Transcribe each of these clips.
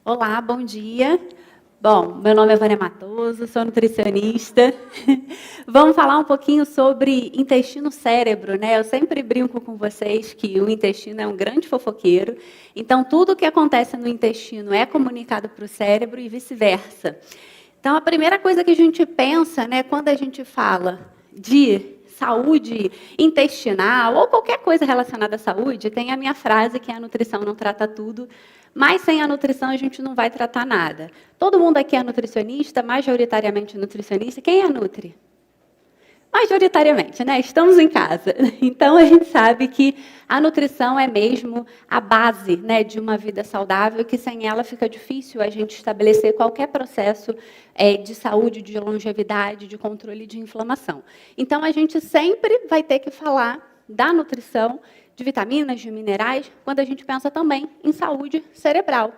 Olá, bom dia. Bom, meu nome é Vânia Matoso, sou nutricionista. Vamos falar um pouquinho sobre intestino-cérebro, né? Eu sempre brinco com vocês que o intestino é um grande fofoqueiro, então tudo que acontece no intestino é comunicado para o cérebro e vice-versa. Então, a primeira coisa que a gente pensa, né, quando a gente fala de saúde intestinal ou qualquer coisa relacionada à saúde, tem a minha frase que a nutrição não trata tudo, mas sem a nutrição a gente não vai tratar nada. Todo mundo aqui é nutricionista, majoritariamente nutricionista. Quem é nutri? Majoritariamente, né? Estamos em casa. Então, a gente sabe que a nutrição é mesmo a base, né, de uma vida saudável, que sem ela fica difícil a gente estabelecer qualquer processo de saúde, de longevidade, de controle de inflamação. Então, a gente sempre vai ter que falar da nutrição, de vitaminas, de minerais, quando a gente pensa também em saúde cerebral.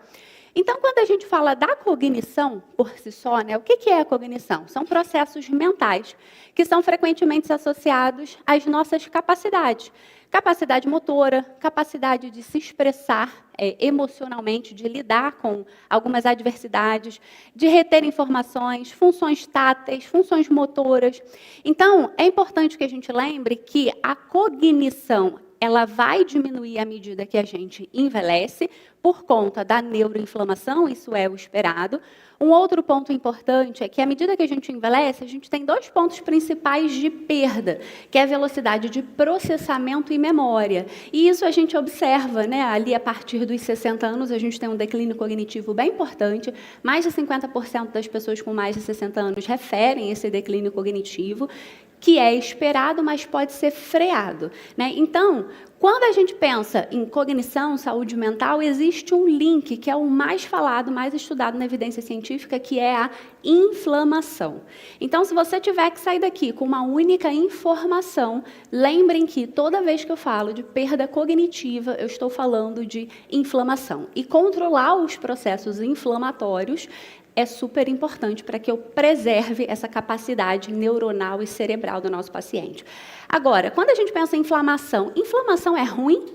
Então, quando a gente fala da cognição por si só, né, o que é a cognição? São processos mentais que são frequentemente associados às nossas capacidades. Capacidade motora, capacidade de se expressar emocionalmente, de lidar com algumas adversidades, de reter informações, funções táteis, funções motoras. Então, é importante que a gente lembre que a cognição ela vai diminuir à medida que a gente envelhece, por conta da neuroinflamação, isso é o esperado. Um outro ponto importante é que, à medida que a gente envelhece, a gente tem dois pontos principais de perda, que é a velocidade de processamento e memória. E isso a gente observa, né, ali a partir dos 60 anos, a gente tem um declínio cognitivo bem importante. Mais de 50% das pessoas com mais de 60 anos referem esse declínio cognitivo, que é esperado, mas pode ser freado, né? Então, quando a gente pensa em cognição, saúde mental, existe um link que é o mais falado, mais estudado na evidência científica, que é a inflamação. Então, se você tiver que sair daqui com uma única informação, lembrem que toda vez que eu falo de perda cognitiva, eu estou falando de inflamação. E controlar os processos inflamatórios é super importante para que eu preserve essa capacidade neuronal e cerebral do nosso paciente. Agora, quando a gente pensa em inflamação, inflamação é ruim?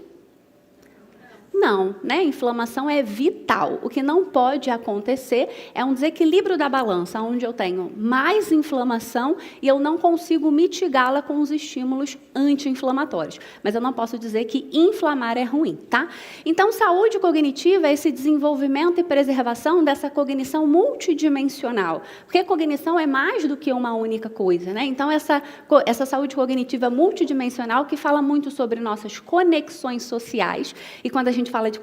Não, né? Inflamação é vital. O que não pode acontecer é um desequilíbrio da balança, onde eu tenho mais inflamação e eu não consigo mitigá-la com os estímulos anti-inflamatórios. Mas eu não posso dizer que inflamar é ruim, tá? Então, saúde cognitiva é esse desenvolvimento e preservação dessa cognição multidimensional. Porque cognição é mais do que uma única coisa, né? Então, essa saúde cognitiva multidimensional que fala muito sobre nossas conexões sociais. E quando a gente fala de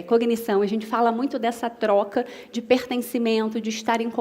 cognição, a gente fala muito dessa troca de pertencimento, de estar em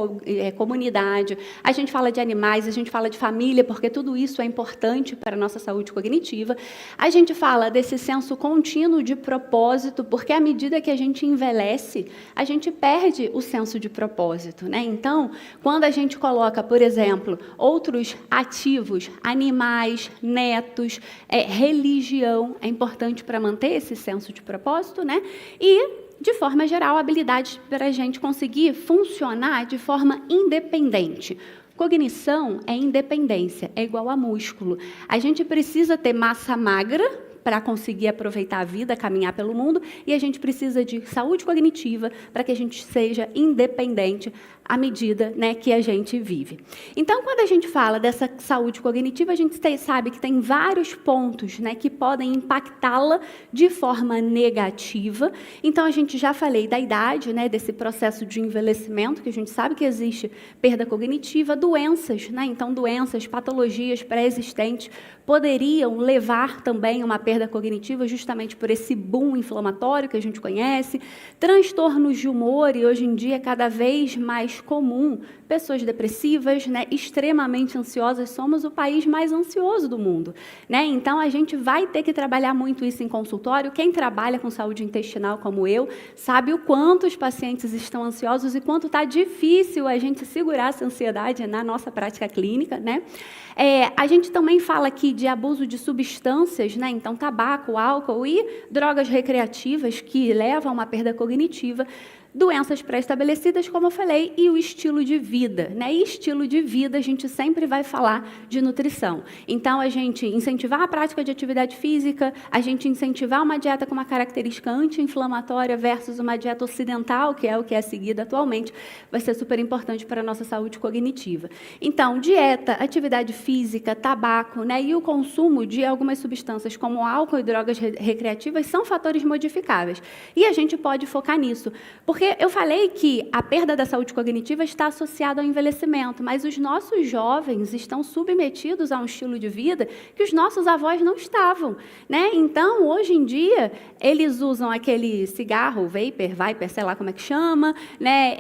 comunidade. A gente fala de animais, a gente fala de família, porque tudo isso é importante para a nossa saúde cognitiva. A gente fala desse senso contínuo de propósito, porque à medida que a gente envelhece, a gente perde o senso de propósito, né? Então, quando a gente coloca, por exemplo, outros ativos, animais, netos, religião, é importante para manter esse senso de propósito, né? E, de forma geral, habilidades para a gente conseguir funcionar de forma independente. Cognição é independência, é igual a músculo. A gente precisa ter massa magra para conseguir aproveitar a vida, caminhar pelo mundo, e a gente precisa de saúde cognitiva para que a gente seja independente à medida, né, que a gente vive. Então, quando a gente fala dessa saúde cognitiva, a gente sabe que tem vários pontos, né, que podem impactá-la de forma negativa. Então, a gente já falei da idade, né, desse processo de envelhecimento, que a gente sabe que existe perda cognitiva, doenças, né, então doenças, patologias pré-existentes poderiam levar também a uma perda cognitiva justamente por esse boom inflamatório que a gente conhece, transtornos de humor, e hoje em dia é cada vez mais comum, pessoas depressivas, né, extremamente ansiosas, somos o país mais ansioso do mundo, né? Então, a gente vai ter que trabalhar muito isso em consultório. Quem trabalha com saúde intestinal, como eu, sabe o quanto os pacientes estão ansiosos e quanto está difícil a gente segurar essa ansiedade na nossa prática clínica, né? A gente também fala aqui de abuso de substâncias, né? Então, tabaco, álcool e drogas recreativas que levam a uma perda cognitiva. doenças pré-estabelecidas, como eu falei, e o estilo de vida, né? E estilo de vida, a gente sempre vai falar de nutrição. Então, a gente incentivar a prática de atividade física, a gente incentivar uma dieta com uma característica anti-inflamatória versus uma dieta ocidental, que é o que é seguida atualmente, vai ser super importante para a nossa saúde cognitiva. Então, dieta, atividade física, tabaco, né? E o consumo de algumas substâncias como álcool e drogas recreativas são fatores modificáveis. E a gente pode focar nisso, porque eu falei que a perda da saúde cognitiva está associada ao envelhecimento, mas os nossos jovens estão submetidos a um estilo de vida que os nossos avós não estavam, né? Então, hoje em dia, eles usam aquele cigarro, Viper, sei lá como é que chama, né?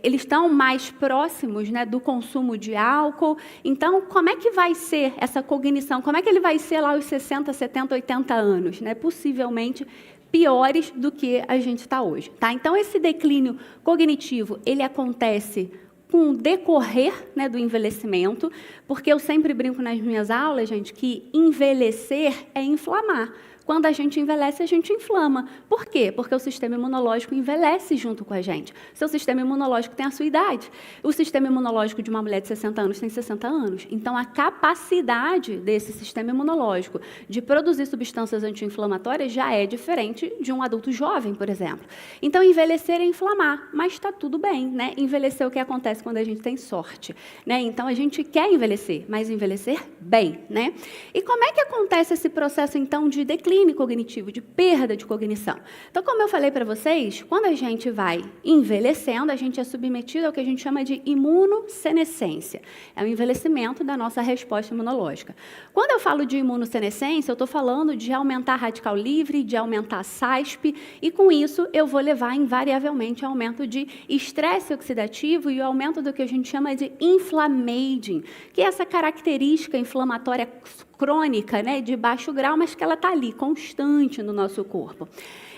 Eles estão mais próximos, né, do consumo de álcool. Então, como é que vai ser essa cognição? Como é que ele vai ser lá aos 60, 70, 80 anos, né? Possivelmente piores do que a gente está hoje, tá? Então, esse declínio cognitivo, ele acontece com o decorrer, né, do envelhecimento, porque eu sempre brinco nas minhas aulas, gente, que envelhecer é inflamar. Quando a gente envelhece, a gente inflama. Por quê? Porque o sistema imunológico envelhece junto com a gente. Seu sistema imunológico tem a sua idade. O sistema imunológico de uma mulher de 60 anos tem 60 anos. Então, a capacidade desse sistema imunológico de produzir substâncias anti-inflamatórias já é diferente de um adulto jovem, por exemplo. Então, envelhecer é inflamar, mas está tudo bem, né? Envelhecer é o que acontece quando a gente tem sorte, né? Então, a gente quer envelhecer, mas envelhecer bem, né? E como é que acontece esse processo, então, de declínio cognitivo, de perda de cognição? Então, como eu falei para vocês, quando a gente vai envelhecendo, a gente é submetido ao que a gente chama de imunossenescência. É o envelhecimento da nossa resposta imunológica. Quando eu falo de imunossenescência, eu estou falando de aumentar radical livre, de aumentar SASP, e com isso eu vou levar invariavelmente ao aumento de estresse oxidativo e o aumento do que a gente chama de inflammaging, que é essa característica inflamatória crônica, né, de baixo grau, mas que ela está ali, constante no nosso corpo.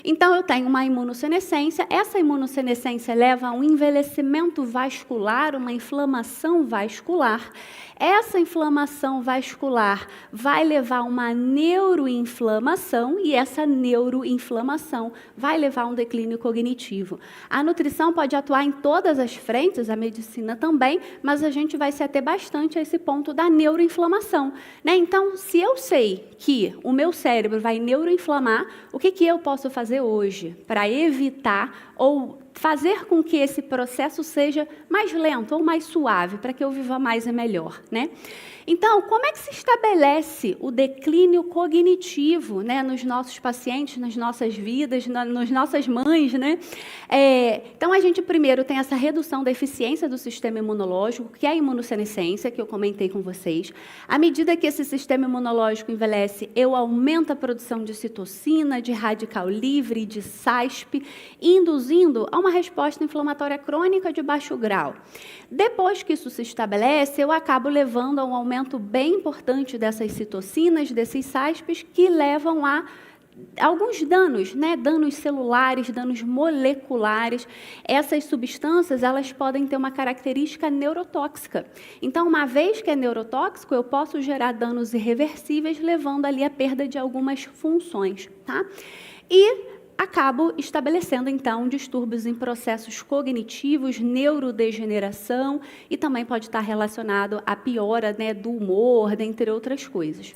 Então, eu tenho uma imunossenescência, essa imunossenescência leva a um envelhecimento vascular, uma inflamação vascular. Essa inflamação vascular vai levar a uma neuroinflamação e essa neuroinflamação vai levar a um declínio cognitivo. A nutrição pode atuar em todas as frentes, a medicina também, mas a gente vai se ater bastante a esse ponto da neuroinflamação, né? Então, se eu sei que o meu cérebro vai neuroinflamar, o que eu posso fazer hoje para evitar ou fazer com que esse processo seja mais lento ou mais suave, para que eu viva mais e melhor, né? Então, como é que se estabelece o declínio cognitivo, né, nos nossos pacientes, nas nossas vidas, nas nossas mães, né? Então, a gente primeiro tem essa redução da eficiência do sistema imunológico, que é a imunossenescência, que eu comentei com vocês. À medida que esse sistema imunológico envelhece, eu aumento a produção de citocina, de radical livre, de SASP, induzindo a uma resposta inflamatória crônica de baixo grau. Depois que isso se estabelece, eu acabo levando a um aumento bem importante dessas citocinas, desses SASPs, que levam a alguns danos, né? Danos celulares, danos moleculares. Essas substâncias, elas podem ter uma característica neurotóxica. Então, uma vez que é neurotóxico, eu posso gerar danos irreversíveis, levando ali a perda de algumas funções, tá? E acabo estabelecendo, então, distúrbios em processos cognitivos, neurodegeneração, e também pode estar relacionado à piora, né, do humor, dentre outras coisas.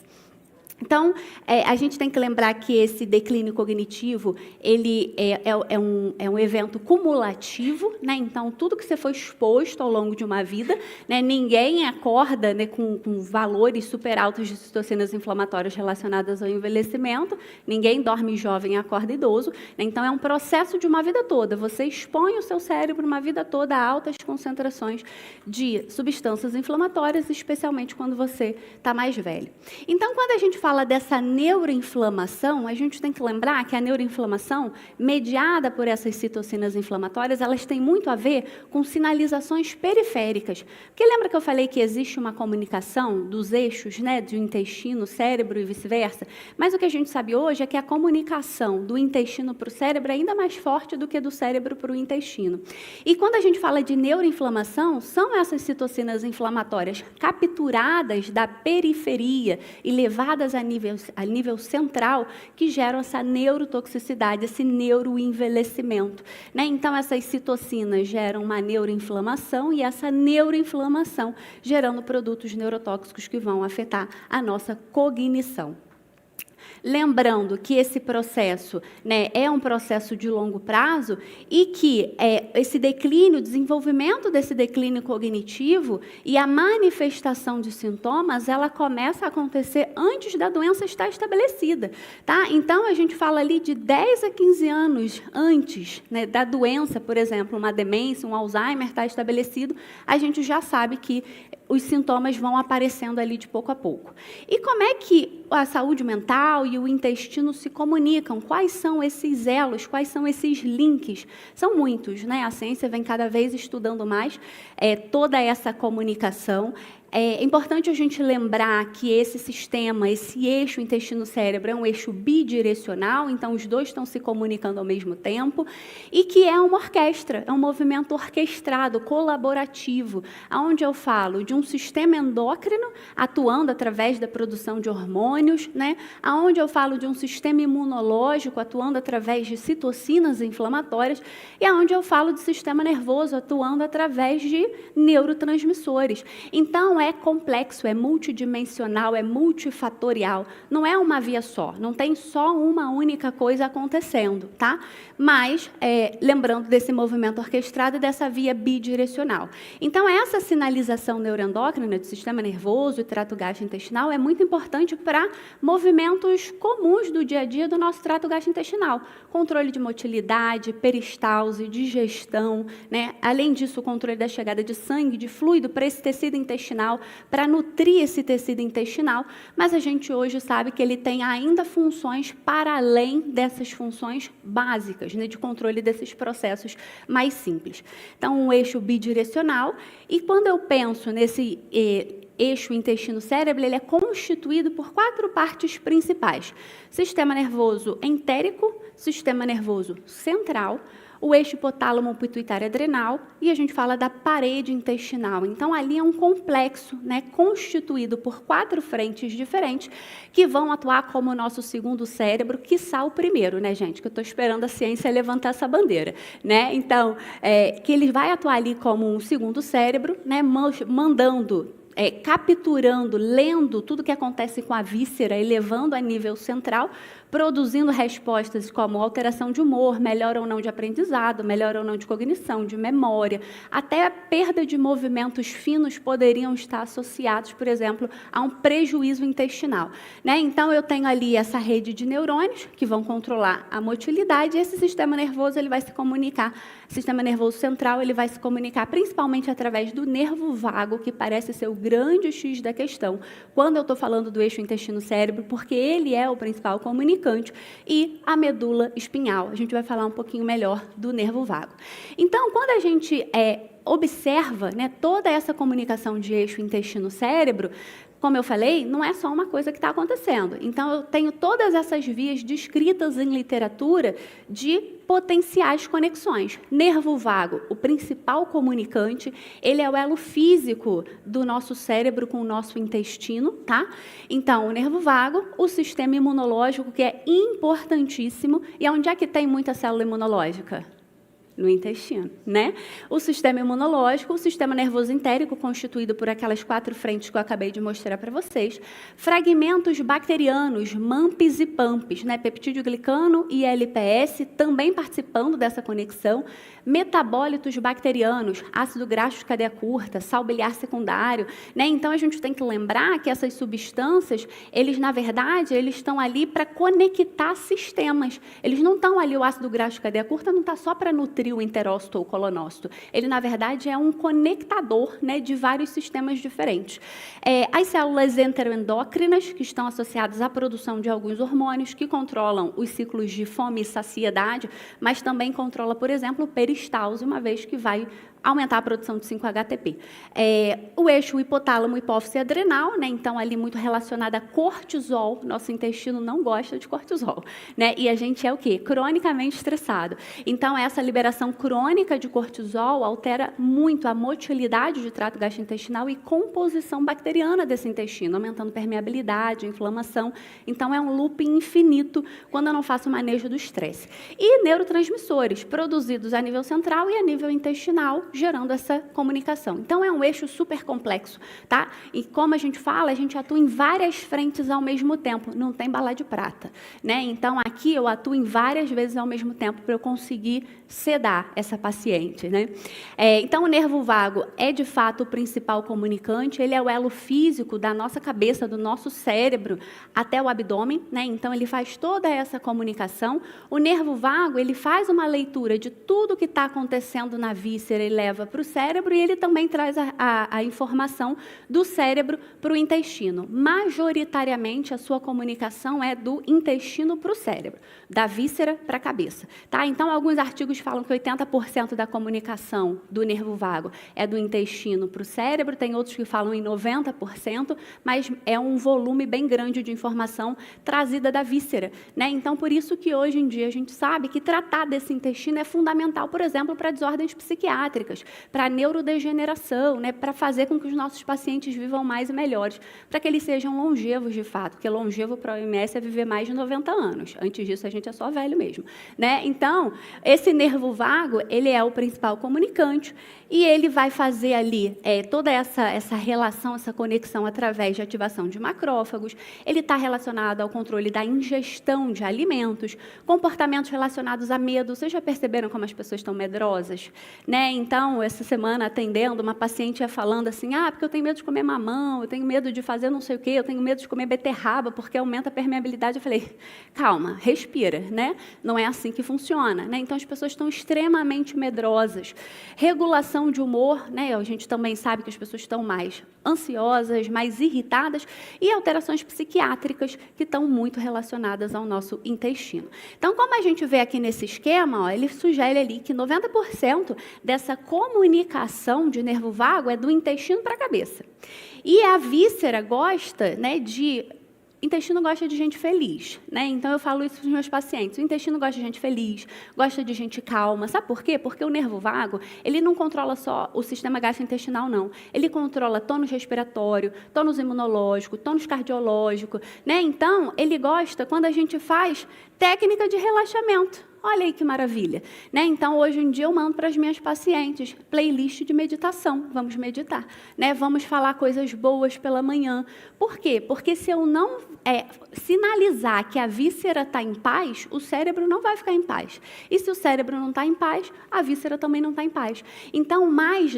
Então, a gente tem que lembrar que esse declínio cognitivo, ele é um evento cumulativo, né? Então, tudo que você foi exposto ao longo de uma vida, né? Ninguém acorda, né, com valores super altos de citocinas inflamatórias relacionadas ao envelhecimento, ninguém dorme jovem e acorda idoso, né? Então, é um processo de uma vida toda. Você expõe o seu cérebro uma vida toda a altas concentrações de substâncias inflamatórias, especialmente quando você está mais velho. Então, quando a gente fala dessa neuroinflamação, a gente tem que lembrar que a neuroinflamação, mediada por essas citocinas inflamatórias, elas têm muito a ver com sinalizações periféricas. Porque lembra que eu falei que existe uma comunicação dos eixos, né, do intestino, cérebro e vice-versa? Mas o que a gente sabe hoje é que a comunicação do intestino para o cérebro é ainda mais forte do que do cérebro para o intestino. E quando a gente fala de neuroinflamação, são essas citocinas inflamatórias capturadas da periferia e levadas a nível central que geram essa neurotoxicidade, esse neuroenvelhecimento, né? Então, essas citocinas geram uma neuroinflamação e essa neuroinflamação gerando produtos neurotóxicos que vão afetar a nossa cognição. Lembrando que esse processo, né, é um processo de longo prazo e que esse declínio, o desenvolvimento desse declínio cognitivo e a manifestação de sintomas, ela começa a acontecer antes da doença estar estabelecida, tá? Então, a gente fala ali de 10 a 15 anos antes, né, da doença, por exemplo, uma demência, um Alzheimer está estabelecido, a gente já sabe que os sintomas vão aparecendo ali de pouco a pouco. E como é que a saúde mental e o intestino se comunicam? Quais são esses elos? Quais são esses links? São muitos, né? A ciência vem cada vez estudando mais toda essa comunicação. É importante a gente lembrar que esse sistema, esse eixo intestino-cérebro é um eixo bidirecional, então os dois estão se comunicando ao mesmo tempo, e que é uma orquestra, é um movimento orquestrado, colaborativo, onde eu falo de um sistema endócrino atuando através da produção de hormônios, né? Onde eu falo de um sistema imunológico atuando através de citocinas inflamatórias, e onde eu falo de sistema nervoso atuando através de neurotransmissores. Então, é complexo, é multidimensional, é multifatorial, não é uma via só, não tem só uma única coisa acontecendo, tá? Mas, lembrando desse movimento orquestrado e dessa via bidirecional. Então, essa sinalização neuroendócrina do sistema nervoso e trato gastrointestinal é muito importante para movimentos comuns do dia a dia do nosso trato gastrointestinal. Controle de motilidade, peristalse, digestão, né? Além disso, o controle da chegada de sangue, de fluido para esse tecido intestinal, para nutrir esse tecido intestinal, mas a gente hoje sabe que ele tem ainda funções para além dessas funções básicas, né, de controle desses processos mais simples. Então, um eixo bidirecional, e quando eu penso nesse eixo intestino-cérebro, ele é constituído por 4 partes principais: sistema nervoso entérico, sistema nervoso central, o eixo hipotálamo pituitário adrenal, e a gente fala da parede intestinal. Então, ali é um complexo, né, constituído por 4 frentes diferentes, que vão atuar como o nosso segundo cérebro, quiçá o primeiro, né, gente? Que eu estou esperando a ciência levantar essa bandeira, né? Então, que ele vai atuar ali como um segundo cérebro, né, mandando, capturando, lendo tudo que acontece com a víscera e levando a nível central, produzindo respostas como alteração de humor, melhora ou não de aprendizado, melhora ou não de cognição, de memória, até a perda de movimentos finos poderiam estar associados, por exemplo, a um prejuízo intestinal, né? Então, eu tenho ali essa rede de neurônios que vão controlar a motilidade, e esse sistema nervoso ele vai se comunicar, sistema nervoso central, ele vai se comunicar principalmente através do nervo vago, que parece ser o grande X da questão, quando eu estou falando do eixo intestino-cérebro, porque ele é o principal comunicante, e a medula espinhal. A gente vai falar um pouquinho melhor do nervo vago. Então, quando a gente observa, né, toda essa comunicação de eixo intestino-cérebro, como eu falei, não é só uma coisa que está acontecendo. Então, eu tenho todas essas vias descritas em literatura de potenciais conexões. Nervo vago, o principal comunicante, ele é o elo físico do nosso cérebro com o nosso intestino, tá? Então, o nervo vago, o sistema imunológico, que é importantíssimo. E onde é que tem muita célula imunológica? No intestino, né? O sistema imunológico, o sistema nervoso entérico, constituído por aquelas 4 frentes que eu acabei de mostrar para vocês, fragmentos bacterianos, MAMPs e PAMPs, né? Peptídeo glicano e LPS, também participando dessa conexão, metabólitos bacterianos, ácido graxo de cadeia curta, sal biliar secundário, né? Então, a gente tem que lembrar que essas substâncias, eles, na verdade, eles estão ali para conectar sistemas. Eles não estão ali, o ácido graxo de cadeia curta não está só para nutrir o enterócito ou colonócito. Ele, na verdade, é um conectador, né, de vários sistemas diferentes. As células enteroendócrinas, que estão associadas à produção de alguns hormônios, que controlam os ciclos de fome e saciedade, mas também controla, por exemplo, o peristalse, uma vez que vai aumentar a produção de 5-HTP. O eixo hipotálamo, hipófise adrenal, né? Então, ali muito relacionado a cortisol. Nosso intestino não gosta de cortisol, né? E a gente é o quê? Cronicamente estressado. Então, essa liberação liberação crônica de cortisol altera muito a motilidade de trato gastrointestinal e composição bacteriana desse intestino, aumentando permeabilidade, inflamação. Então, é um looping infinito quando eu não faço o manejo do estresse. E neurotransmissores, produzidos a nível central e a nível intestinal, gerando essa comunicação. Então, é um eixo super complexo, tá? E como a gente fala, a gente atua em várias frentes ao mesmo tempo, não tem bala de prata, né? Então, aqui eu atuo em várias vezes ao mesmo tempo para eu conseguir sedar essa paciente, né? Então, o nervo vago é, de fato, o principal comunicante, ele é o elo físico da nossa cabeça, do nosso cérebro, até o abdômen, né? Então, ele faz toda essa comunicação. O nervo vago, ele faz uma leitura de tudo que está acontecendo na víscera e leva para o cérebro, e ele também traz a informação do cérebro para o intestino. Majoritariamente, a sua comunicação é do intestino para o cérebro, da víscera para a cabeça, tá? Então, alguns artigos falam que 80% da comunicação do nervo vago é do intestino para o cérebro, tem outros que falam em 90%, mas é um volume bem grande de informação trazida da víscera, né? Então, por isso que hoje em dia a gente sabe que tratar desse intestino é fundamental, por exemplo, para desordens psiquiátricas, para neurodegeneração, né? Para fazer com que os nossos pacientes vivam mais e melhores, para que eles sejam longevos de fato, porque longevo para a OMS é viver mais de 90 anos. Antes disso, a gente é só velho mesmo, né? Então, esse nervo vago, ele é o principal comunicante e ele vai fazer ali toda essa relação, essa conexão através de ativação de macrófagos. Ele está relacionado ao controle da ingestão de alimentos, comportamentos relacionados a medo. Vocês já perceberam como as pessoas estão medrosas, né? Então, essa semana, atendendo, uma paciente ia falando assim, porque eu tenho medo de comer mamão, eu tenho medo de fazer não sei o quê, eu tenho medo de comer beterraba, porque aumenta a permeabilidade. Eu falei, calma, respira, né? Não é assim que funciona, né? Então, as pessoas estão extremamente medrosas. Regulação de humor, né? A gente também sabe que as pessoas estão mais ansiosas, mais irritadas, e alterações psiquiátricas que estão muito relacionadas ao nosso intestino. Então, como a gente vê aqui nesse esquema, ele sugere ali que 90% dessa comunicação de nervo vago é do intestino para a cabeça. E a víscera gosta, né, intestino gosta de gente feliz, né? Então, eu falo isso para os meus pacientes. O intestino gosta de gente feliz, gosta de gente calma. Sabe por quê? Porque o nervo vago, ele não controla só o sistema gastrointestinal, não. Ele controla tônus respiratório, tônus imunológico, tônus cardiológico, né? Então, ele gosta quando a gente faz técnica de relaxamento. Olha aí que maravilha, né? Então, hoje em dia, eu mando para as minhas pacientes playlist de meditação. Vamos meditar, né? Vamos falar coisas boas pela manhã. Por quê? Porque se eu não sinalizar que a víscera está em paz, o cérebro não vai ficar em paz. E se o cérebro não está em paz, a víscera também não está em paz. Então,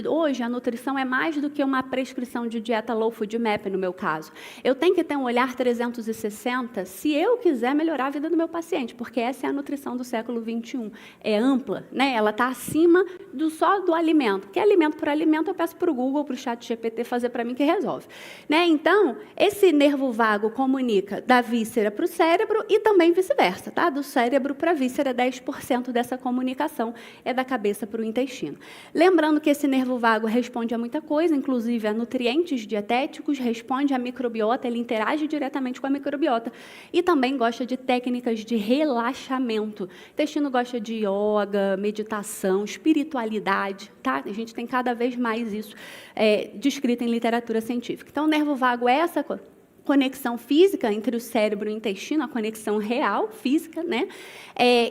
hoje, a nutrição é mais do que uma prescrição de dieta low food map, no meu caso. Eu tenho que ter um olhar 360 se eu quiser melhorar a vida do meu paciente, porque essa é a nutrição do século XXI. É ampla, né? Ela está acima só do alimento. Que alimento por alimento, eu peço para o Google, para o ChatGPT fazer para mim que resolve, né? Então, esse nervo vago comunica da víscera para o cérebro e também vice-versa, tá? Do cérebro para a víscera, 10% dessa comunicação é da cabeça para o intestino. Lembrando que esse nervo vago responde a muita coisa, inclusive a nutrientes dietéticos, responde à microbiota, ele interage diretamente com a microbiota e também gosta de técnicas de relaxamento. O intestino gosta de yoga, meditação, espiritualidade, tá? A gente tem cada vez mais isso descrito em literatura científica. Então, o nervo vago é essa conexão física entre o cérebro e o intestino, a conexão real, física, né?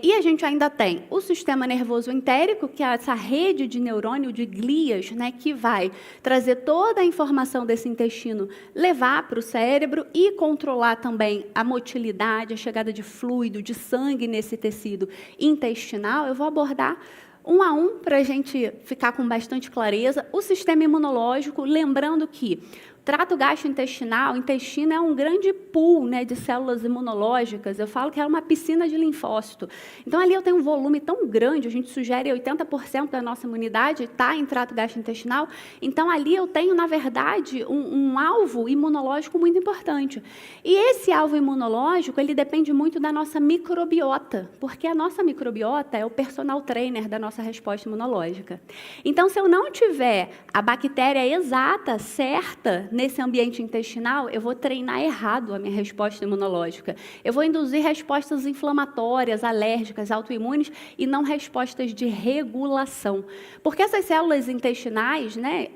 E a gente ainda tem o sistema nervoso entérico, que é essa rede de neurônio, de glias, né, que vai trazer toda a informação desse intestino, levar para o cérebro e controlar também a motilidade, a chegada de fluido, de sangue nesse tecido intestinal. Eu vou abordar um a um para a gente ficar com bastante clareza. O sistema imunológico, lembrando que trato gastrointestinal, o intestino é um grande pool, né, de células imunológicas. Eu falo que é uma piscina de linfócito. Então, ali eu tenho um volume tão grande, a gente sugere 80% da nossa imunidade está em trato gastrointestinal. Então, ali eu tenho, na verdade, um alvo imunológico muito importante. E esse alvo imunológico, ele depende muito da nossa microbiota, porque a nossa microbiota é o personal trainer da nossa resposta imunológica. Então, se eu não tiver a bactéria exata, certa, nesse ambiente intestinal, eu vou treinar errado a minha resposta imunológica. Eu vou induzir respostas inflamatórias, alérgicas, autoimunes e não respostas de regulação. Porque essas células intestinais, né,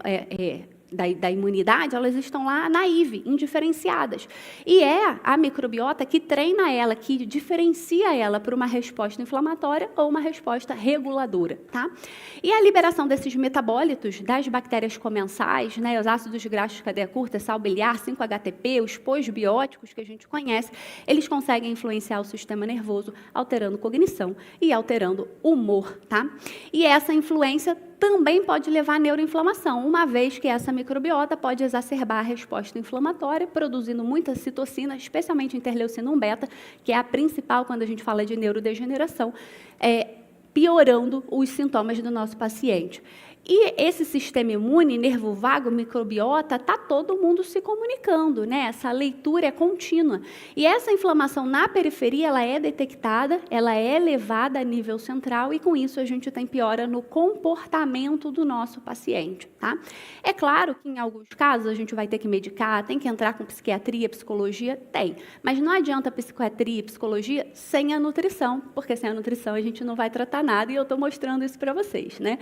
da imunidade, elas estão lá naive, indiferenciadas. E é a microbiota que treina ela, que diferencia ela para uma resposta inflamatória ou uma resposta reguladora, tá? E a liberação desses metabólitos das bactérias comensais, né, os ácidos graxos de cadeia curta, sal biliar, 5-HTP, os pós-bióticos que a gente conhece, eles conseguem influenciar o sistema nervoso, alterando cognição e alterando humor, tá? E essa influência também pode levar à neuroinflamação, uma vez que essa microbiota pode exacerbar a resposta inflamatória, produzindo muita citocina, especialmente interleucina 1-beta, que é a principal quando a gente fala de neurodegeneração, piorando os sintomas do nosso paciente. E esse sistema imune, nervo vago, microbiota, está todo mundo se comunicando, né? Essa leitura é contínua. E essa inflamação na periferia, ela é detectada, ela é levada a nível central e com isso a gente tem piora no comportamento do nosso paciente, tá? É claro que em alguns casos a gente vai ter que medicar, tem que entrar com psiquiatria, psicologia, tem. Mas não adianta psiquiatria e psicologia sem a nutrição, porque sem a nutrição a gente não vai tratar nada e eu estou mostrando isso para vocês, né?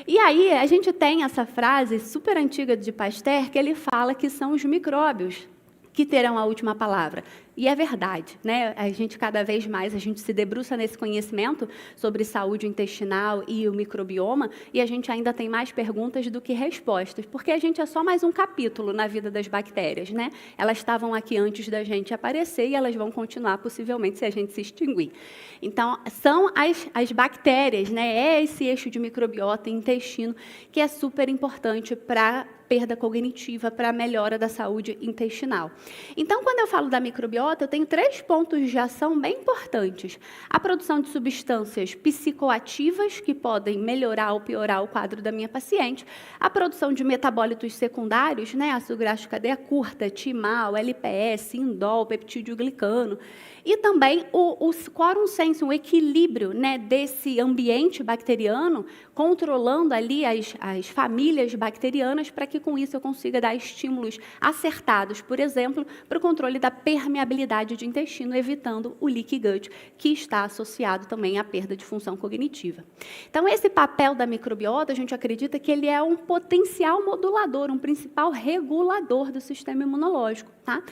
E aí, a gente tem essa frase super antiga de Pasteur, que ele fala que são os micróbios que terão a última palavra. E é verdade, né? A gente, cada vez mais, a gente se debruça nesse conhecimento sobre saúde intestinal e o microbioma, e a gente ainda tem mais perguntas do que respostas, porque a gente é só mais um capítulo na vida das bactérias, né? Elas estavam aqui antes da gente aparecer e elas vão continuar, possivelmente, se a gente se extinguir. Então, são as bactérias, né? É esse eixo de microbiota e intestino que é super importante para perda cognitiva, para a melhora da saúde intestinal. Então, quando eu falo da microbiota, eu tenho 3 pontos de ação bem importantes. A produção de substâncias psicoativas, que podem melhorar ou piorar o quadro da minha paciente. A produção de metabólitos secundários, né, ácido graxo de cadeia curta, timal, LPS, indol, peptídeo glicano. E também o quorum sensing, o equilíbrio, né, desse ambiente bacteriano, controlando ali as famílias bacterianas, para que com isso eu consiga dar estímulos acertados, por exemplo, para o controle da permeabilidade de intestino, evitando o leaky gut, que está associado também à perda de função cognitiva. Então, esse papel da microbiota, a gente acredita que ele é um potencial modulador, um principal regulador do sistema imunológico, tá?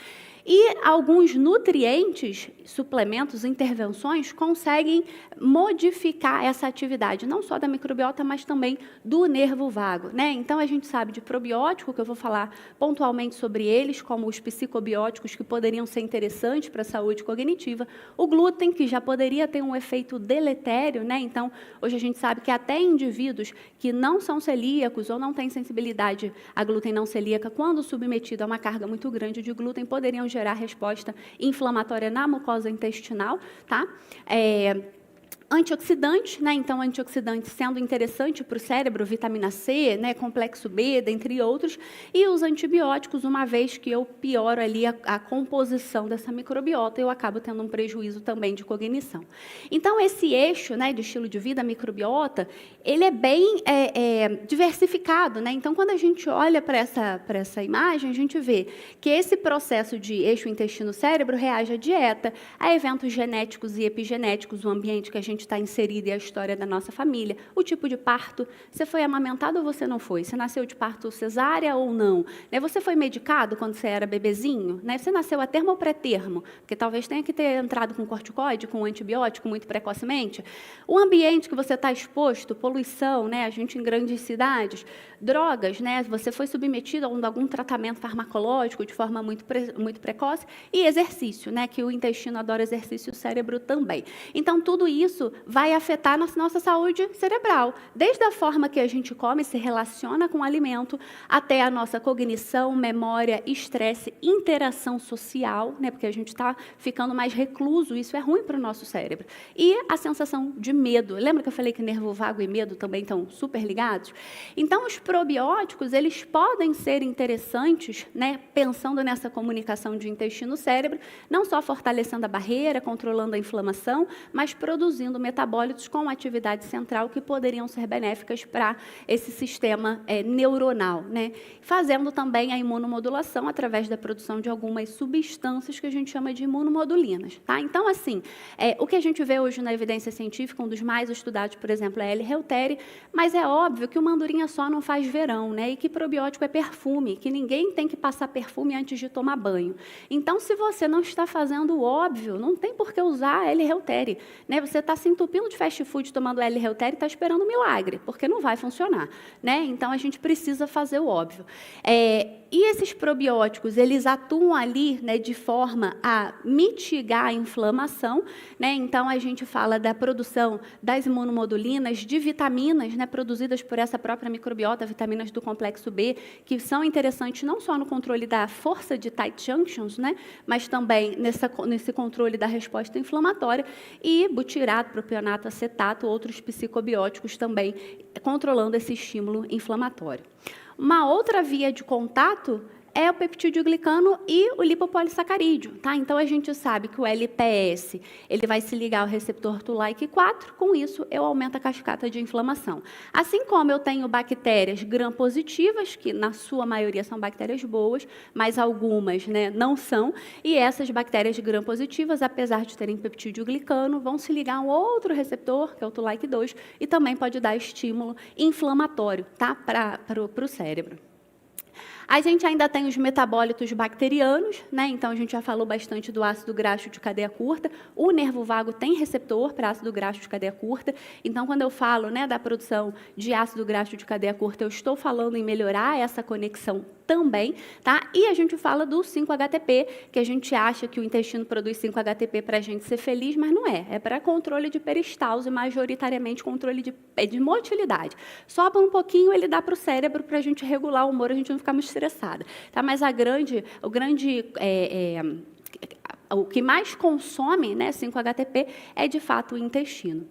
E alguns nutrientes, suplementos, intervenções, conseguem modificar essa atividade, não só da microbiota, mas também do nervo vago, né? Então, a gente sabe de probiótico, que eu vou falar pontualmente sobre eles, como os psicobióticos, que poderiam ser interessantes para a saúde cognitiva. O glúten, que já poderia ter um efeito deletério, né? Então, hoje a gente sabe que até indivíduos que não são celíacos ou não têm sensibilidade à glúten não celíaca, quando submetido a uma carga muito grande de glúten, poderiam gerar resposta inflamatória na mucosa intestinal, tá? Antioxidantes, né? Então, antioxidantes sendo interessante para o cérebro, vitamina C, né? Complexo B, dentre outros, e os antibióticos, uma vez que eu pioro ali a composição dessa microbiota, eu acabo tendo um prejuízo também de cognição. Então, esse eixo, né, de estilo de vida, microbiota, ele é bem diversificado, né? Então, quando a gente olha para essa imagem, a gente vê que esse processo de eixo intestino-cérebro reage à dieta, a eventos genéticos e epigenéticos, o ambiente que a gente está inserido e a história da nossa família, o tipo de parto, você foi amamentado ou você não foi? Você nasceu de parto cesárea ou não? Você foi medicado quando você era bebezinho? Você nasceu a termo ou pré-termo? Porque talvez tenha que ter entrado com corticoide, com antibiótico muito precocemente. O ambiente que você está exposto, poluição, a gente em grandes cidades, drogas, você foi submetido a algum tratamento farmacológico de forma muito precoce, e exercício, que o intestino adora exercício, o cérebro também. Então, tudo isso vai afetar a nossa saúde cerebral, desde a forma que a gente come, se relaciona com o alimento, até a nossa cognição, memória, estresse, interação social, porque a gente está ficando mais recluso, isso é ruim para o nosso cérebro. E a sensação de medo. Lembra que eu falei que nervo vago e medo também estão super ligados? Então, os probióticos, eles podem ser interessantes, pensando nessa comunicação de intestino-cérebro, não só fortalecendo a barreira, controlando a inflamação, mas produzindo metabólitos com atividade central que poderiam ser benéficas para esse sistema neuronal, né? Fazendo também a imunomodulação através da produção de algumas substâncias que a gente chama de imunomodulinas, tá? Então, assim, o que a gente vê hoje na evidência científica, um dos mais estudados, por exemplo, é a L-reuteri, mas é óbvio que uma andorinha só não faz verão, né? E que probiótico é perfume, que ninguém tem que passar perfume antes de tomar banho. Então, se você não está fazendo o óbvio, não tem por que usar L-reuteri, né? Você está se entupindo de fast food tomando L-reuteri e está esperando um milagre, porque não vai funcionar, né? Então, a gente precisa fazer o óbvio. E esses probióticos, eles atuam ali, né, de forma a mitigar a inflamação, né? Então, a gente fala da produção das imunomodulinas, de vitaminas, né, produzidas por essa própria microbiota, vitaminas do complexo B, que são interessantes não só no controle da força de tight junctions, né, mas também nesse controle da resposta inflamatória, e butirato, propionato, acetato, outros psicobióticos também, controlando esse estímulo inflamatório. Uma outra via de contato é o peptídeo glicano e o lipopolissacarídeo, tá? Então, a gente sabe que o LPS, ele vai se ligar ao receptor Toll-like-4, com isso, eu aumento a cascata de inflamação. Assim como eu tenho bactérias gram-positivas, que na sua maioria são bactérias boas, mas algumas, né, não são, e essas bactérias gram-positivas, apesar de terem peptídeo glicano, vão se ligar a um outro receptor, que é o Toll-like-2, e também pode dar estímulo inflamatório, tá? Para o cérebro. A gente ainda tem os metabólitos bacterianos, né? Então, a gente já falou bastante do ácido graxo de cadeia curta. O nervo vago tem receptor para ácido graxo de cadeia curta. Então, quando eu falo, né, da produção de ácido graxo de cadeia curta, eu estou falando em melhorar essa conexão também, tá? E a gente fala do 5-HTP, que a gente acha que o intestino produz 5-HTP para a gente ser feliz, mas não é. É para controle de peristalse, majoritariamente controle de motilidade. Sobra um pouquinho, ele dá para o cérebro para a gente regular o humor, a gente não ficar muito estressada, tá? Mas o que mais consome, né, 5-HTP é, de fato, o intestino.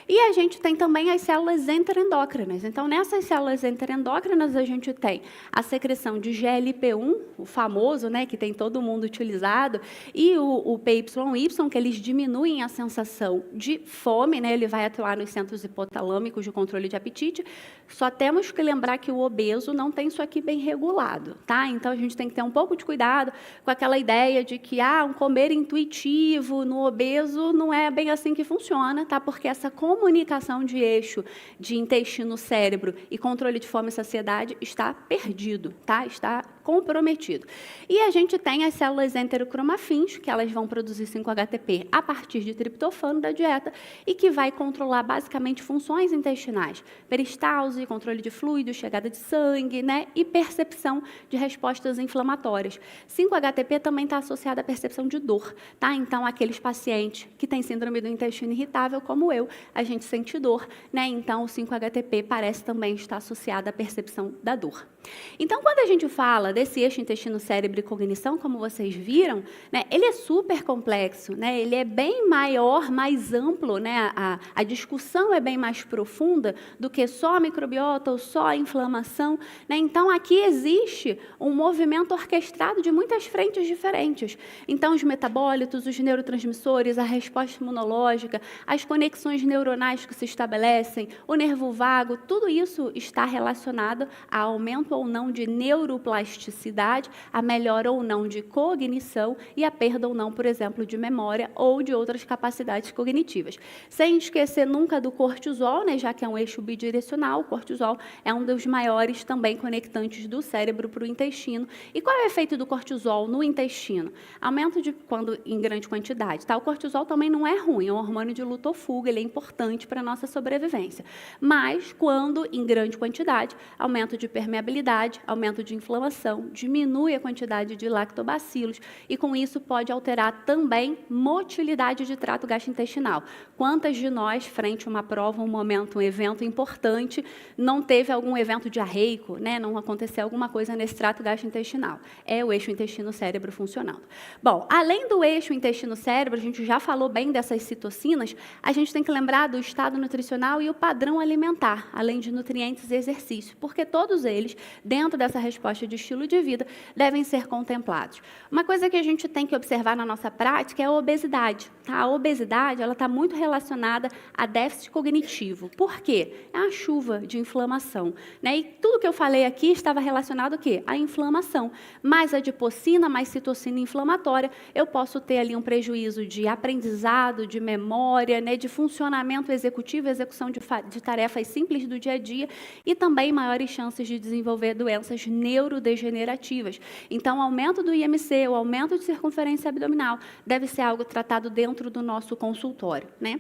E a gente tem também as células enteroendócrinas. Então, nessas células enteroendócrinas, a gente tem a secreção de GLP-1, o famoso, né, que tem todo mundo utilizado, e o PYY, que eles diminuem a sensação de fome, né, ele vai atuar nos centros hipotalâmicos de controle de apetite. Só temos que lembrar que o obeso não tem isso aqui bem regulado, tá? Então, a gente tem que ter um pouco de cuidado com aquela ideia de que, um comer intuitivo no obeso não é bem assim que funciona, tá? Porque essa comunicação de eixo de intestino-cérebro e controle de fome e saciedade está perdido, tá? Está comprometido. E a gente tem as células enterocromafins, que elas vão produzir 5-HTP a partir de triptofano da dieta e que vai controlar basicamente funções intestinais, peristalse, controle de fluidos, chegada de sangue, né? E percepção de respostas inflamatórias. 5-HTP também está associado à percepção de dor, tá? Então, aqueles pacientes que têm síndrome do intestino irritável, como eu, a gente sente dor, né? Então, o 5-HTP parece também estar associado à percepção da dor. Então, quando a gente fala desse eixo intestino, cérebro e cognição, como vocês viram, né, ele é super complexo, né? Ele é bem maior, mais amplo, né? A discussão é bem mais profunda do que só a microbiota ou só a inflamação, né? Então, aqui existe um movimento orquestrado de muitas frentes diferentes. Então, os metabólitos, os neurotransmissores, a resposta imunológica, as conexões neuronais que se estabelecem, o nervo vago, tudo isso está relacionado a aumento ou não de neuroplasticidade, a melhora ou não de cognição e a perda ou não, por exemplo, de memória ou de outras capacidades cognitivas. Sem esquecer nunca do cortisol, né, já que é um eixo bidirecional, o cortisol é um dos maiores também conectantes do cérebro para o intestino. E qual é o efeito do cortisol no intestino? Aumento quando em grande quantidade, tá? O cortisol também não é ruim, é um hormônio de luta ou fuga, ele é importante para a nossa sobrevivência. Mas, quando em grande quantidade, aumento de permeabilidade, aumento de inflamação, diminui a quantidade de lactobacilos e, com isso, pode alterar também motilidade de trato gastrointestinal. Quantas de nós, frente a uma prova, um momento, um evento importante, não teve algum evento diarreico, né? Não aconteceu alguma coisa nesse trato gastrointestinal? É o eixo intestino-cérebro funcionando. Bom, além além do eixo intestino-cérebro, a gente já falou bem dessas citocinas, a gente tem que lembrar do estado nutricional e o padrão alimentar, além de nutrientes e exercício, porque todos eles, dentro dessa resposta de estilo de vida, devem ser contemplados. Uma coisa que a gente tem que observar na nossa prática é a obesidade. Tá? A obesidade está muito relacionada a déficit cognitivo. Por quê? É uma chuva de inflamação. Né? E tudo que eu falei aqui estava relacionado ao quê? À inflamação. Mais adipocina, mais citocina inflamatória, eu posso ter ali um prejuízo de aprendizado, de memória, né? De funcionamento executivo, execução de tarefas simples do dia a dia e também maiores chances de desenvolver doenças neurodegenerativas. Então, o aumento do IMC, o aumento de circunferência abdominal, deve ser algo tratado dentro do nosso consultório, né?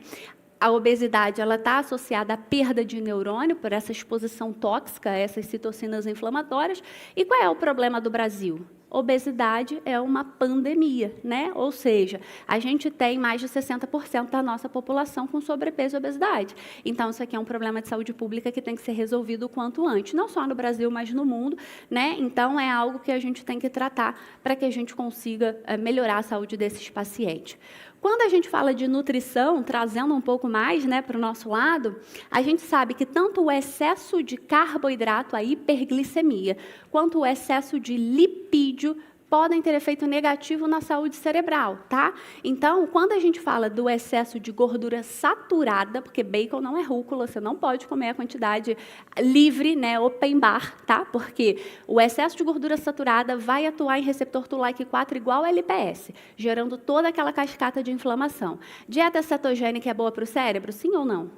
A obesidade está associada à perda de neurônio por essa exposição tóxica a essas citocinas inflamatórias. E qual é o problema do Brasil? Obesidade é uma pandemia, né? Ou seja, a gente tem mais de 60% da nossa população com sobrepeso e obesidade. Então, isso aqui é um problema de saúde pública que tem que ser resolvido o quanto antes, não só no Brasil, mas no mundo, né? Então, é algo que a gente tem que tratar para que a gente consiga melhorar a saúde desses pacientes. Quando a gente fala de nutrição, trazendo um pouco mais, né, para o nosso lado, a gente sabe que tanto o excesso de carboidrato, a hiperglicemia, quanto o excesso de lipídio podem ter efeito negativo na saúde cerebral, tá? Então, quando a gente fala do excesso de gordura saturada, porque bacon não é rúcula, você não pode comer a quantidade livre, né, open bar, tá? Porque o excesso de gordura saturada vai atuar em receptor Toll-like 4 igual ao LPS, gerando toda aquela cascata de inflamação. Dieta cetogênica é boa para o cérebro? Sim ou não?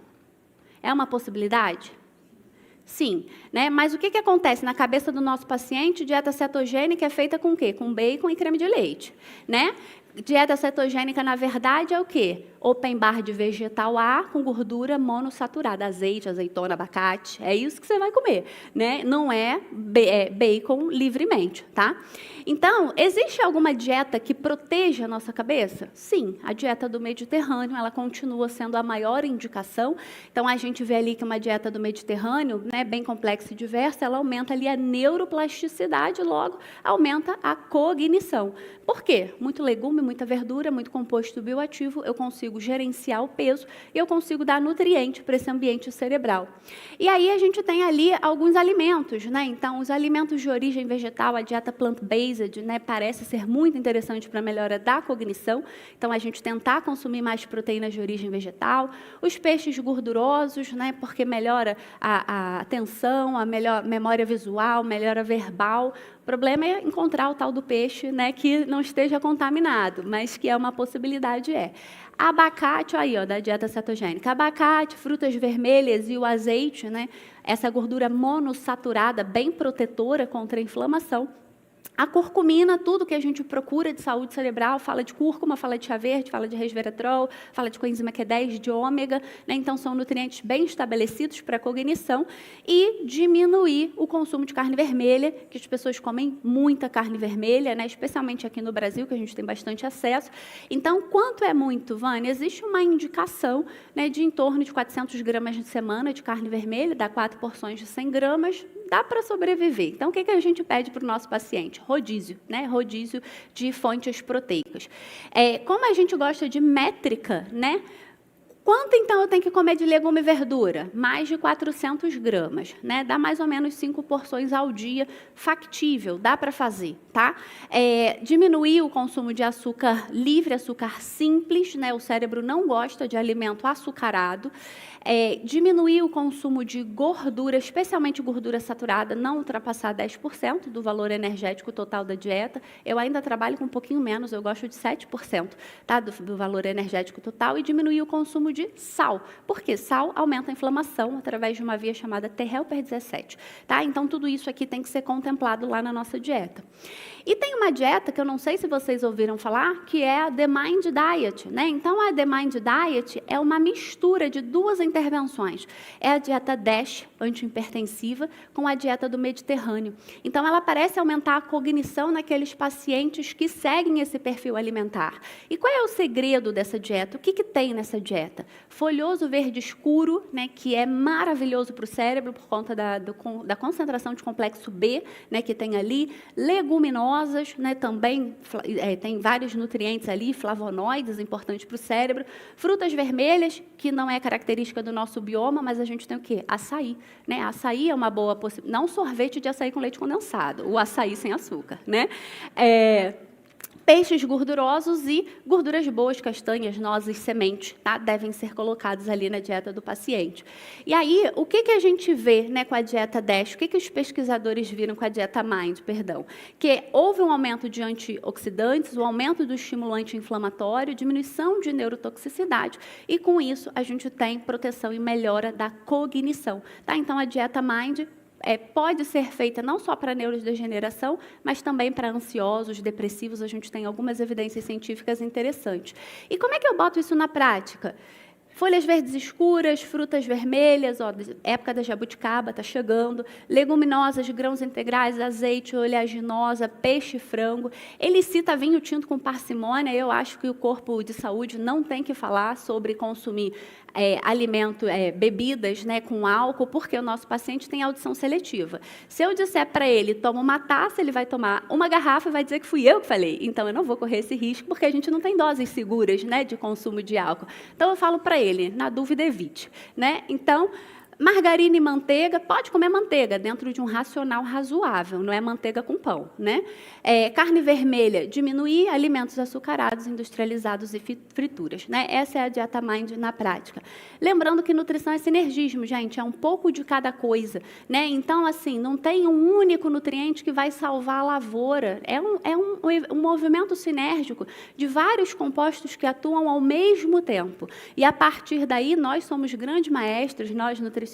É uma possibilidade? Sim, né? Mas o que acontece na cabeça do nosso paciente? Dieta cetogênica é feita com o quê? Com bacon e creme de leite, né? Dieta cetogênica, na verdade, é o quê? Open bar de vegetal A com gordura monossaturada, azeite, azeitona, abacate. É isso que você vai comer, né? Não é bacon livremente, tá? Então, existe alguma dieta que proteja a nossa cabeça? Sim, a dieta do Mediterrâneo, ela continua sendo a maior indicação. Então, a gente vê ali que uma dieta do Mediterrâneo, né, bem complexa e diversa, ela aumenta ali a neuroplasticidade, logo aumenta a cognição. Por quê? Muito legume, muita verdura, muito composto bioativo, eu consigo gerenciar o peso e eu consigo dar nutriente para esse ambiente cerebral. E aí a gente tem ali alguns alimentos, né? Então, os alimentos de origem vegetal, a dieta plant-based, né, parece ser muito interessante para a melhora da cognição. Então, a gente tentar consumir mais proteínas de origem vegetal, os peixes gordurosos, né, porque melhora a atenção, a melhor memória visual, melhora verbal. O problema é encontrar o tal do peixe, né, que não esteja contaminado, mas que é uma possibilidade, Abacate, aí, da dieta cetogênica. Abacate, frutas vermelhas e o azeite, né, essa gordura monossaturada, bem protetora contra a inflamação. A curcumina, tudo que a gente procura de saúde cerebral, fala de cúrcuma, fala de chá verde, fala de resveratrol, fala de coenzima Q10, de ômega, né? Então, são nutrientes bem estabelecidos para a cognição e diminuir o consumo de carne vermelha, que as pessoas comem muita carne vermelha, né? Especialmente aqui no Brasil, que a gente tem bastante acesso. Então, quanto é muito, Vânia? Existe uma indicação, né, de em torno de 400 gramas de semana de carne vermelha, dá 4 porções de 100 gramas, dá para sobreviver. Então, o que a gente pede para o nosso paciente? Rodízio, né? Rodízio de fontes proteicas. Como a gente gosta de métrica, né? Quanto, então, eu tenho que comer de legume e verdura? Mais de 400 gramas, né? Dá mais ou menos 5 porções ao dia, factível, dá para fazer, tá? Diminuir o consumo de açúcar livre, açúcar simples, né? O cérebro não gosta de alimento açucarado. Diminuir o consumo de gordura, especialmente gordura saturada, não ultrapassar 10% do valor energético total da dieta. Eu ainda trabalho com um pouquinho menos, eu gosto de 7%, tá? do valor energético total, e diminuir o consumo de sal. Por quê? Sal aumenta a inflamação através de uma via chamada T-helper 17. Tá? Então, tudo isso aqui tem que ser contemplado lá na nossa dieta. E tem uma dieta que eu não sei se vocês ouviram falar, que é a The Mind Diet, né? Então, a The Mind Diet é uma mistura de duas intervenções. É a dieta DASH, antihipertensiva, com a dieta do Mediterrâneo. Então, ela parece aumentar a cognição naqueles pacientes que seguem esse perfil alimentar. E qual é o segredo dessa dieta? O que tem nessa dieta? Folhoso verde escuro, né, que é maravilhoso para o cérebro por conta da concentração de complexo B, né, que tem ali, leguminosas, leguminosas, né, também tem vários nutrientes ali, flavonoides, importantes para o cérebro. Frutas vermelhas, que não é característica do nosso bioma, mas a gente tem o quê? Açaí. Né? Açaí é uma boa possibilidade. Não sorvete de açaí com leite condensado, o açaí sem açúcar. Né? Peixes gordurosos e gorduras boas, castanhas, nozes, sementes, tá? Devem ser colocados ali na dieta do paciente. E aí, o que a gente vê, né, com a dieta DASH? O que os pesquisadores viram com a dieta MIND, perdão? Que houve um aumento de antioxidantes, o aumento do estimulante inflamatório, diminuição de neurotoxicidade, e com isso a gente tem proteção e melhora da cognição. Tá? Então, a dieta MIND pode ser feita não só para neurodegeneração, mas também para ansiosos, depressivos. A gente tem algumas evidências científicas interessantes. E como é que eu boto isso na prática? Folhas verdes escuras, frutas vermelhas, ó, época da jabuticaba está chegando, leguminosas, grãos integrais, azeite, oleaginosa, peixe, frango. Ele cita vinho tinto com parcimônia. Eu acho que o corpo de saúde não tem que falar sobre consumir bebidas, né, com álcool, porque o nosso paciente tem audição seletiva. Se eu disser para ele, toma uma taça, ele vai tomar uma garrafa e vai dizer que fui eu que falei. Então, eu não vou correr esse risco, porque a gente não tem doses seguras, né, de consumo de álcool. Então, eu falo para ele, na dúvida, evite. Né? Então, margarina e manteiga, pode comer manteiga dentro de um racional razoável, não é manteiga com pão. Né? Carne vermelha, diminuir alimentos açucarados, industrializados e frituras. Né? Essa é a dieta MIND na prática. Lembrando que nutrição é sinergismo, gente, é um pouco de cada coisa. Né? Então, assim, não tem um único nutriente que vai salvar a lavoura. É um movimento sinérgico de vários compostos que atuam ao mesmo tempo. E, a partir daí, nós somos grandes maestros, nós nutricionistas,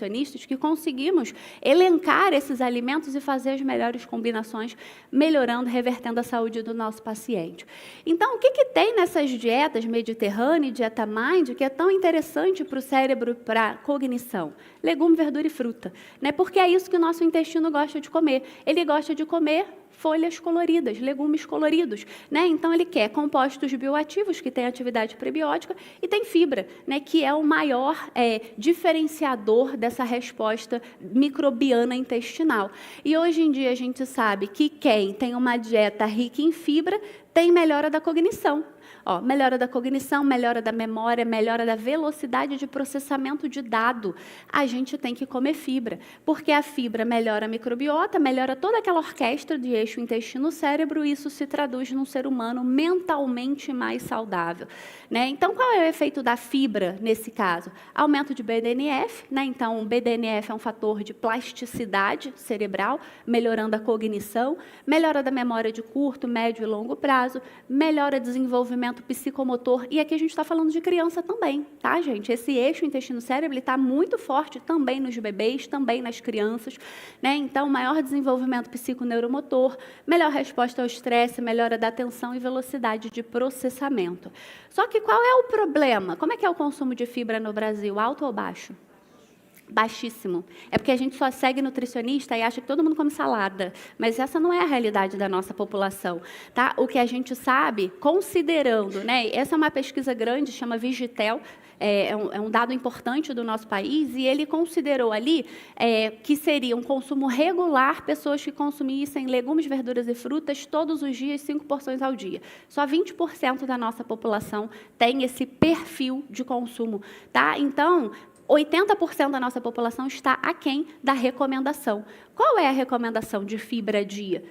que conseguimos elencar esses alimentos e fazer as melhores combinações, melhorando, revertendo a saúde do nosso paciente. Então, o que tem nessas dietas Mediterrânea e dieta MIND que é tão interessante para o cérebro, para a cognição? Legume, verdura e fruta. Né? Porque é isso que o nosso intestino gosta de comer. Ele gosta de comer folhas coloridas, legumes coloridos. Né? Então, ele quer compostos bioativos, que têm atividade prebiótica, e tem fibra, né? Que é o maior diferenciador dessa resposta microbiana intestinal. E, hoje em dia, a gente sabe que quem tem uma dieta rica em fibra tem melhora da cognição. Ó, melhora da cognição, melhora da memória, melhora da velocidade de processamento de dado. A gente tem que comer fibra, porque a fibra melhora a microbiota, melhora toda aquela orquestra de eixo intestino-cérebro, e isso se traduz num ser humano mentalmente mais saudável. Né? Então, qual é o efeito da fibra nesse caso? Aumento de BDNF, né? Então, o BDNF é um fator de plasticidade cerebral, melhorando a cognição, melhora da memória de curto, médio e longo prazo, melhora o desenvolvimento psicomotor, e aqui a gente está falando de criança também, tá, gente? Esse eixo intestino-cérebro está muito forte também nos bebês, também nas crianças, né? Então, maior desenvolvimento psiconeuromotor, melhor resposta ao estresse, melhora da atenção e velocidade de processamento. Só que qual é o problema? Como é que é o consumo de fibra no Brasil? Alto ou baixo? Baixíssimo. É porque a gente só segue nutricionista e acha que todo mundo come salada, mas essa não é a realidade da nossa população. Tá? O que a gente sabe, considerando, né, essa é uma pesquisa grande, chama Vigitel, é um dado importante do nosso país, e ele considerou ali que seria um consumo regular, pessoas que consumissem legumes, verduras e frutas todos os dias, 5 porções ao dia. Só 20% da nossa população tem esse perfil de consumo. Tá? Então, 80% da nossa população está aquém da recomendação. Qual é a recomendação de fibra dia?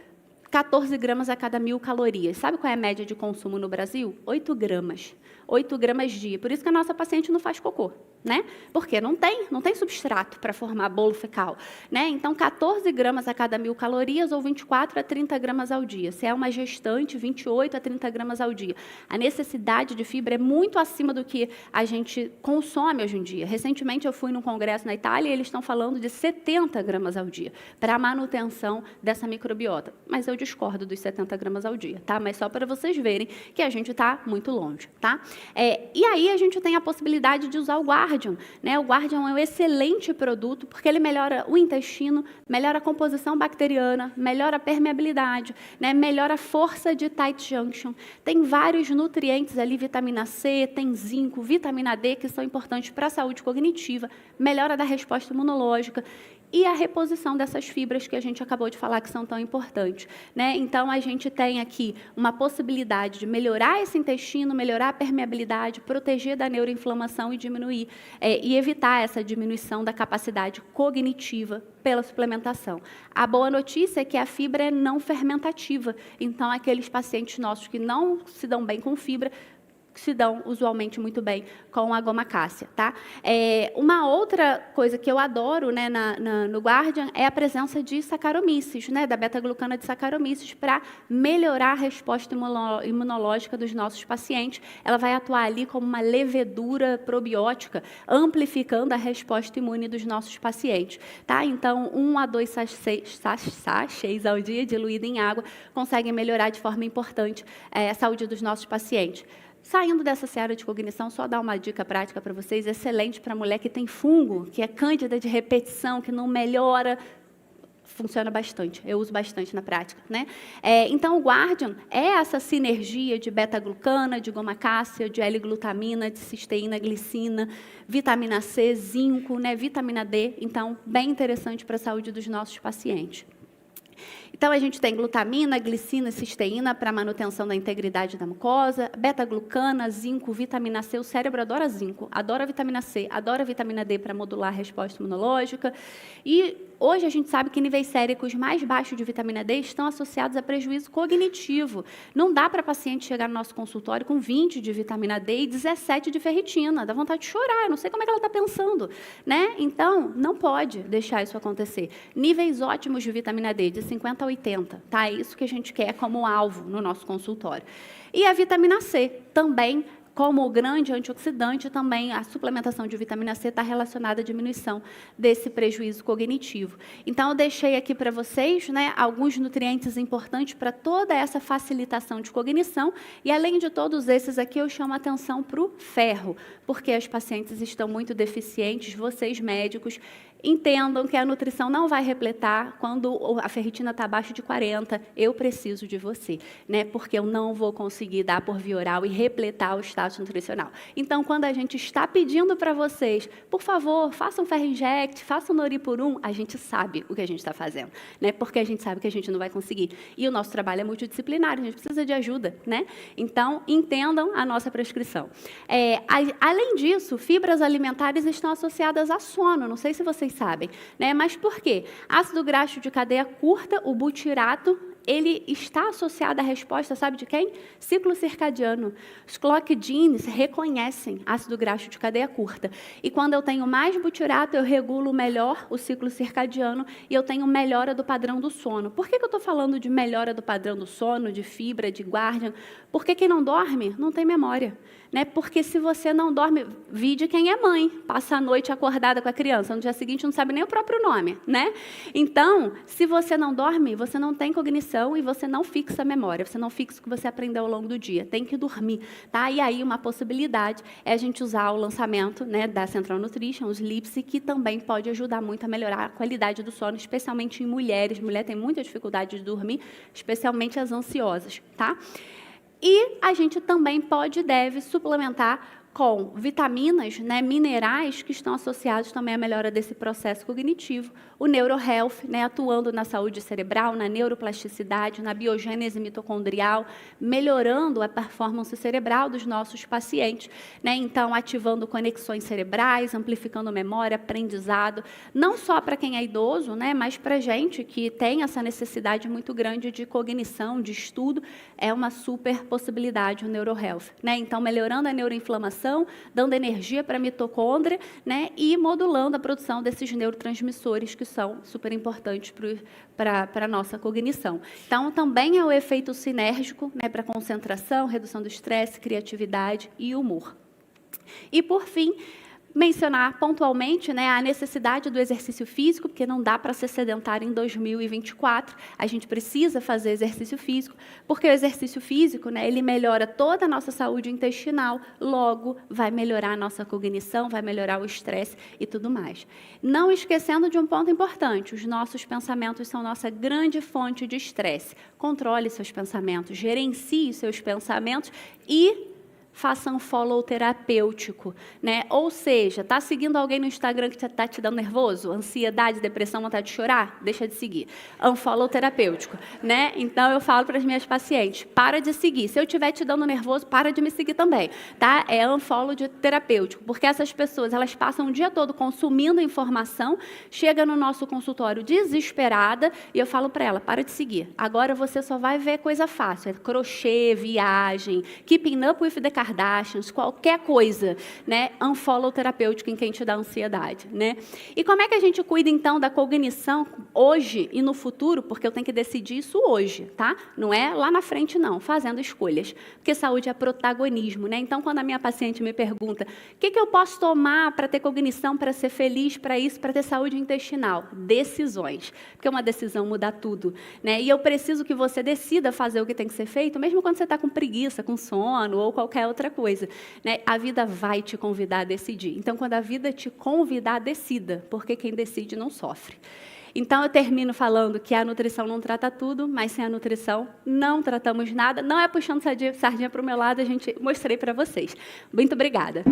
14 gramas a cada 1.000 calorias. Sabe qual é a média de consumo no Brasil? 8 gramas. 8 gramas dia. Por isso que a nossa paciente não faz cocô, né? Porque não tem substrato para formar bolo fecal, né? Então, 14 gramas a cada 1.000 calorias ou 24 a 30 gramas ao dia. Se é uma gestante, 28 a 30 gramas ao dia. A necessidade de fibra é muito acima do que a gente consome hoje em dia. Recentemente, eu fui num congresso na Itália e eles estão falando de 70 gramas ao dia para a manutenção dessa microbiota. Mas eu discordo dos 70 gramas ao dia, tá? Mas só para vocês verem que a gente está muito longe, tá? E aí a gente tem a possibilidade de usar o Guardian, né? O Guardian é um excelente produto porque ele melhora o intestino, melhora a composição bacteriana, melhora a permeabilidade, né? Melhora a força de tight junction. Tem vários nutrientes ali, vitamina C, tem zinco, vitamina D, que são importantes para a saúde cognitiva, melhora da resposta imunológica. e a reposição dessas fibras que a gente acabou de falar que são tão importantes, né? Então, a gente tem aqui uma possibilidade de melhorar esse intestino, melhorar a permeabilidade, proteger da neuroinflamação e diminuir, e evitar essa diminuição da capacidade cognitiva pela suplementação. A boa notícia é que a fibra é não fermentativa, então, aqueles pacientes nossos que não se dão bem com fibra, se dão usualmente muito bem com a goma cássia, tá? Uma outra coisa que eu adoro, né, no Guardian é a presença de Saccharomyces, né, da beta-glucana de Saccharomyces, para melhorar a resposta imunológica dos nossos pacientes. Ela vai atuar ali como uma levedura probiótica, amplificando a resposta imune dos nossos pacientes, tá? Então, 1 a 2 sachês ao dia, diluído em água, conseguem melhorar de forma importante a saúde dos nossos pacientes. Saindo dessa seara de cognição, só dar uma dica prática para vocês, excelente para mulher que tem fungo, que é cândida de repetição, que não melhora, funciona bastante, eu uso bastante na prática, né? Então, o Guardian é essa sinergia de beta-glucana, de goma cássia, de L-glutamina, de cisteína, glicina, vitamina C, zinco, né, vitamina D, então, bem interessante para a saúde dos nossos pacientes. Então, a gente tem glutamina, glicina, cisteína para manutenção da integridade da mucosa, beta-glucana, zinco, vitamina C. O cérebro adora zinco, adora vitamina C, adora vitamina D para modular a resposta imunológica. E hoje a gente sabe que níveis séricos mais baixos de vitamina D estão associados a prejuízo cognitivo. Não dá para paciente chegar no nosso consultório com 20 de vitamina D e 17 de ferritina. Dá vontade de chorar, eu não sei como é que ela está pensando, né? Então, não pode deixar isso acontecer. Níveis ótimos de vitamina D, de 50 a 80, tá? É isso que a gente quer como alvo no nosso consultório. E a vitamina C também, como o grande antioxidante, também a suplementação de vitamina C está relacionada à diminuição desse prejuízo cognitivo. Então, eu deixei aqui para vocês, né, alguns nutrientes importantes para toda essa facilitação de cognição, e além de todos esses aqui, eu chamo a atenção para o ferro, porque as pacientes estão muito deficientes, vocês médicos, entendam que a nutrição não vai repletar quando a ferritina está abaixo de 40, eu preciso de você, né? Porque eu não vou conseguir dar por via oral e repletar o status nutricional. Então, quando a gente está pedindo para vocês, por favor, façam ferro inject, façam Noripurum, a gente sabe o que a gente está fazendo, né? Porque a gente sabe que a gente não vai conseguir. E o nosso trabalho é multidisciplinar, a gente precisa de ajuda, né? Então, entendam a nossa prescrição. Além disso, fibras alimentares estão associadas a sono, não sei se vocês sabem, né? Mas por quê? Ácido graxo de cadeia curta, o butirato, ele está associado à resposta, sabe de quem? Ciclo circadiano. Os clock genes reconhecem ácido graxo de cadeia curta. E quando eu tenho mais butirato, eu regulo melhor o ciclo circadiano e eu tenho melhora do padrão do sono. Por que eu estou falando de melhora do padrão do sono, de fibra, de Guardian? Porque quem não dorme não tem memória, né? Porque se você não dorme, vide quem é mãe, passa a noite acordada com a criança, no dia seguinte não sabe nem o próprio nome, né? Então, se você não dorme, você não tem cognição e você não fixa a memória, você não fixa o que você aprendeu ao longo do dia, tem que dormir, tá? E aí uma possibilidade é a gente usar o lançamento, né, da Central Nutrition, os LIPS, que também pode ajudar muito a melhorar a qualidade do sono, especialmente em mulheres. Mulher tem muita dificuldade de dormir, especialmente as ansiosas, tá? E a gente também pode e deve suplementar com vitaminas, né, minerais, que estão associados também à melhora desse processo cognitivo. O NeuroHealth, né, atuando na saúde cerebral, na neuroplasticidade, na biogênese mitocondrial, melhorando a performance cerebral dos nossos pacientes, né, então ativando conexões cerebrais, amplificando memória, aprendizado, não só para quem é idoso, né, mas para a gente que tem essa necessidade muito grande de cognição, de estudo, é uma super possibilidade o NeuroHealth, né, então melhorando a neuroinflamação, dando energia para a mitocôndria, né, e modulando a produção desses neurotransmissores que são super importantes para a nossa cognição. Então, também é o efeito sinérgico, né, para concentração, redução do estresse, criatividade e humor. E, por fim, mencionar pontualmente, né, a necessidade do exercício físico, porque não dá para ser sedentário em 2024, a gente precisa fazer exercício físico, porque o exercício físico, né, ele melhora toda a nossa saúde intestinal, logo vai melhorar a nossa cognição, vai melhorar o estresse e tudo mais. Não esquecendo de um ponto importante, os nossos pensamentos são nossa grande fonte de estresse. Controle seus pensamentos, gerencie seus pensamentos e faça um follow terapêutico, né? Ou seja, tá seguindo alguém no Instagram que está te dando nervoso, ansiedade, depressão, vontade de chorar? Deixa de seguir. Unfollow terapêutico, né? Então eu falo para as minhas pacientes, para de seguir. Se eu estiver te dando nervoso, para de me seguir também, tá? É unfollow de terapêutico, porque essas pessoas, elas passam o dia todo consumindo informação, chega no nosso consultório desesperada e eu falo para ela, para de seguir. Agora você só vai ver coisa fácil, é crochê, viagem, keeping up with the Kardashians, qualquer coisa, né? Unfollow terapêutico em quem te dá ansiedade, né? E como é que a gente cuida então da cognição hoje e no futuro? Porque eu tenho que decidir isso hoje, tá? Não é lá na frente não, fazendo escolhas. Porque saúde é protagonismo, né? Então quando a minha paciente me pergunta, o que eu posso tomar para ter cognição, para ser feliz, para isso, para ter saúde intestinal? Decisões. Porque uma decisão muda tudo, né? E eu preciso que você decida fazer o que tem que ser feito, mesmo quando você está com preguiça, com sono ou qualquer outra coisa, né? A vida vai te convidar a decidir. Então, quando a vida te convidar, decida, porque quem decide não sofre. Então, eu termino falando que a nutrição não trata tudo, mas sem a nutrição não tratamos nada. Não é puxando sardinha para o meu lado, a gente mostrei para vocês. Muito obrigada.